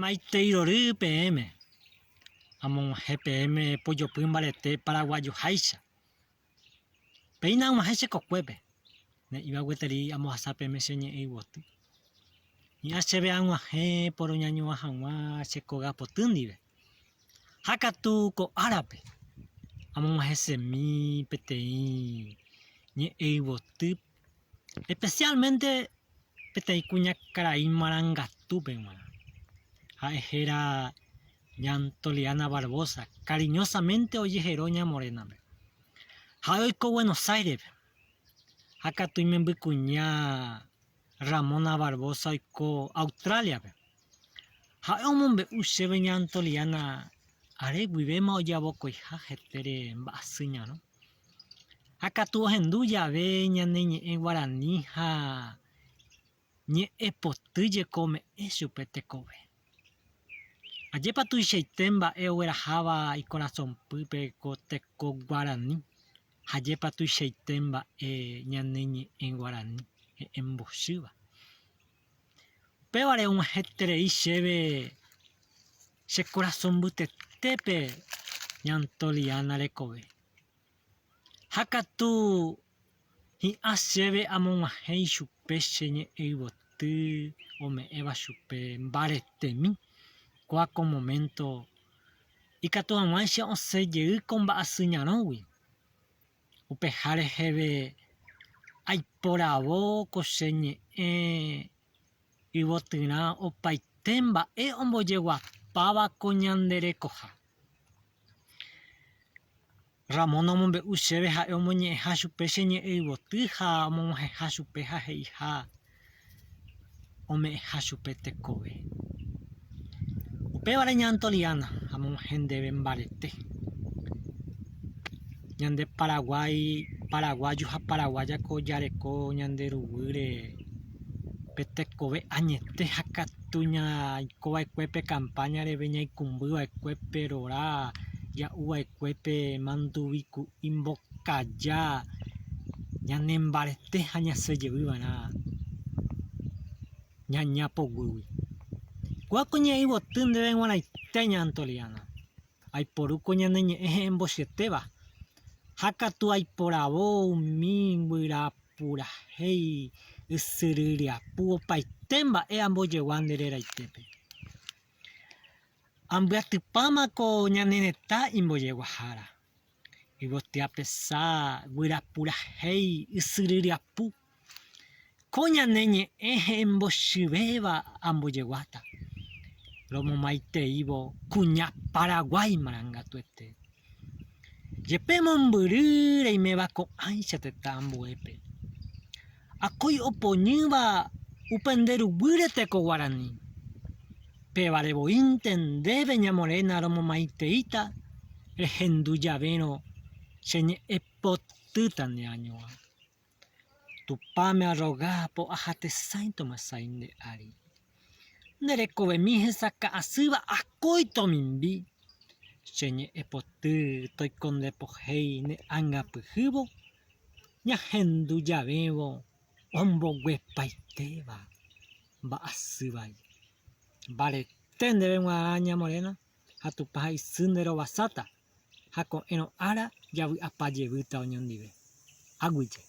Maiteirory PM amog̃uahẽ PM pojopy mbarete paraguajuháicha péina ag̃uahẽ chekokue ne'ĩva gueteri ambohasa PM cheñe'ẽ yvoty hi'ã chéve ag̃uahẽ por oñañova hag̃ua chekóga poty ndive ha katu ko árape amog̃uahẽ chemi peteĩ ñe'ẽ yvoty especialmente peteĩ kuñakarai marangatúpe g̃uarã ha'e héra ña Antoliana Barbosa cariñosamente ojehero ña Morenape ha'e oiko Buenos Airespe ha katu imemby kuña Ramona Barbosa oiko Australiape ha'e omombe'u chéve ña Antoliana are guivéma ojavokoiha hetere mba'asy ñarõ ha katu ohendu jave ñane ñe'ẽ Guarani ha ñe'ẽ potyjeko ome'ẽ chupe tekove ajépa tuichaite mba'e ogueraháva icorazonpýpe ko teko Guarani ha jépa tuichaite mba'e ñane ñe'ẽ Guarani embochýva upévare og̃uahẽterei chéve che corazón mbytetépe ña Antoliana rekove ha katu hi'ã chéve amog̃uahẽ ichupe cheñe'ẽ yvoty ome'ẽva chupe mbaretemi kuáko momento ikatu hag̃uáicha osẽjey ko mba'asy ñarõgui upeha reheve aiporavo ko cheñe'ẽ yvotyrã opaite mba'e ombojeguapávako ñande rekoha Ramona omombe'u chéve ha'e omoñe'ẽha chupe cheñe'ẽ yvoty ha omog̃uahẽha chupe ha he'iha ome'ẽha chupe tekove upévare ña Antoliana amog̃uahẽ ndéve mbarete ñande paraguayu ha paraguayako ojareko ñande ruguyre petekove añete ha katu ña ikova'ekuépe campaña reve ñaikũmbyva'ekuépe rora ja'uva'ekuépe manduvi ku'i mbokaja ñanembarete ha ñasẽjeýva'erã ñañapoguýgui kuáko ñe'ẽ yvoty ndéve g̃uarãite ña Antoliana aiporuko ñane ñe'ẽ embochyetéva ha katu aiporavo umi guyrapuраhéi ysyryryapu opaite mba'e ambojegua ndére raitépe ambyatýpamako ñane retã imbojeguahára yvoty apesa guyrapuраhéi ysyryryapu ko ñane ñe'ẽ embochyvéva ambojeguáta romomaiteívo kuña Paraguay marangatuete jepe mombyry reiméva ko'ãicha tetã ambuépe akói opoñýva upe nde ruguyre teko Guarani pévarevoi ndéve ña Morena romomaiteíta rehendu javérõ cheñe'ẽ potýta neañova tupãme arroga po aha tesãi tomasãi nde ári nderekovemi hesaka'asýva akói tomimbi cheñe'ẽ poty toikondepohéi ne ãngapyhývo ñahendu javévo omboguepaitéva mba'asývai mbarete ndéve g̃uarã ña Morena ha tupa ha isy nde rovasáta ha ko'ẽrõ ára javy'apajevýta oñondive aguyje.